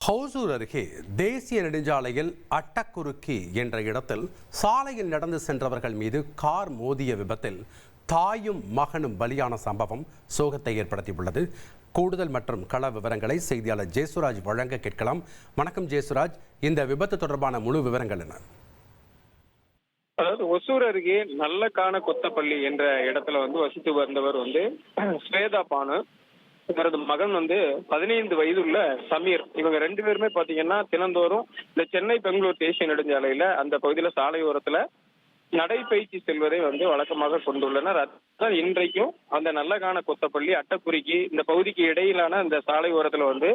ஹவுசூர் அருகே தேசிய நெடுஞ்சாலையில் அட்டக்குறுக்கி என்ற இடத்தில் சாலையில் நடந்து சென்றவர்கள் மீது கார் மோதிய விபத்தில் தாயும் மகனும் பலியான சம்பவம் சோகத்தை ஏற்படுத்தியுள்ளது. கூடுதல் மற்றும் கள விவரங்களை செய்தியாளர் ஜேசுராஜ் வழங்க கேட்கலாம். வணக்கம் ஜேசுராஜ், இந்த விபத்து தொடர்பான முழு விவரங்கள் என்ன? அதாவது ஒசூர் அருகே நல்லக்கான கொத்தப்பள்ளி என்ற இடத்துல வசித்து வந்தவர் ஸ்வேதா பானு. இவரது மகன் 15 வயதுள்ள சமீர். இவங்க ரெண்டு பேருமே பாத்தீங்கன்னா தினந்தோறும் இந்த சென்னை பெங்களூர் தேசிய நெடுஞ்சாலையில அந்த பகுதியில சாலையோரத்துல நடைபயிற்சி செல்வதை வழக்கமாக கொண்டுள்ளனர். அதுதான் இன்றைக்கும் அந்த நல்லகான கொத்தப்பள்ளி அட்டக்குறிக்கி இந்த பகுதிக்கு இடையிலான அந்த சாலை ஓரத்துல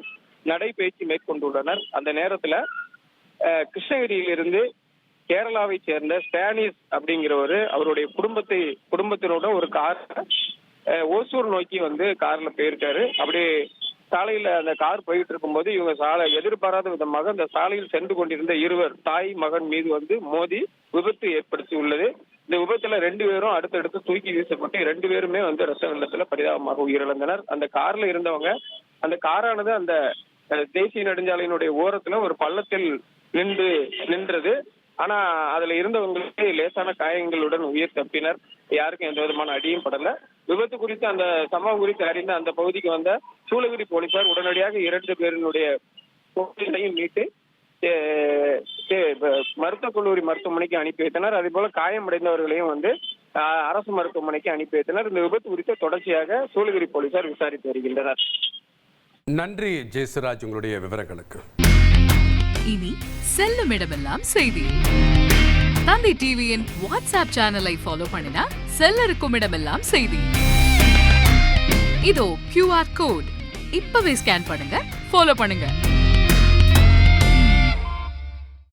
நடைபயிற்சி மேற்கொண்டுள்ளனர். அந்த நேரத்துல கிருஷ்ணகிரியிலிருந்து கேரளாவை சேர்ந்த ஸ்பானிஷ் அப்படிங்கிறவரு அவருடைய குடும்பத்தினோட ஒரு கார் ஓசூர் நோக்கி கார்ல போயிருக்காரு. அப்படி சாலையில அந்த கார் போயிட்டு இருக்கும்போது இவங்க சாலை எதிர்பாராத விதமாக அந்த சாலையில் சென்று கொண்டிருந்த இருவர் தாய் மகன் மீது மோதி விபத்து ஏற்படுத்தி உள்ளது. இந்த விபத்துல 2 பேரும் அடுத்தடுத்து தூக்கி வீசப்பட்டு 2 பேருமே ரத்த வெள்ளத்துல பரிதாபமாக உயிரிழந்தனர். அந்த கார்ல இருந்தவங்க அந்த காரானது அந்த தேசிய நெடுஞ்சாலையினுடைய ஓரத்துல ஒரு பள்ளத்தில் நின்றது. ஆனா அதுல இருந்தவங்களுக்கு லேசான காயங்களுடன் உயிர் தப்பினர். யாருக்கும் எந்த விதமான அடியும் படல. விபத்து குறித்து அந்த சம்பவம் குறித்து அறிந்த அந்த பகுதிக்கு வந்த சூளகிரி போலீசார் உடனடியாக 2 பேரினுடைய மீட்டு மருத்துவக் கல்லூரி மருத்துவமனைக்கு அனுப்பி வைத்தனர். அதே போல காயமடைந்தவர்களையும் அரசு மருத்துவமனைக்கு அனுப்பி வைத்தனர். இந்த விபத்து குறித்து தொடர்ச்சியாக சூளகிரி போலீசார் விசாரித்து வருகின்றனர். நன்றி ஜெயசுராஜ், உங்களுடைய விவரங்களுக்கு. இனி செல்லும் இடமெல்லாம் செய்தி. தந்தி டிவியின் வாட்ஸ்அப் சேனலை ஃபாலோ பண்ணினா செல்ல இருக்கும் இடமெல்லாம் செய்தி. இதோ QR கோட் இப்பவே ஸ்கேன் பண்ணுங்க, ஃபாலோ பண்ணுங்க.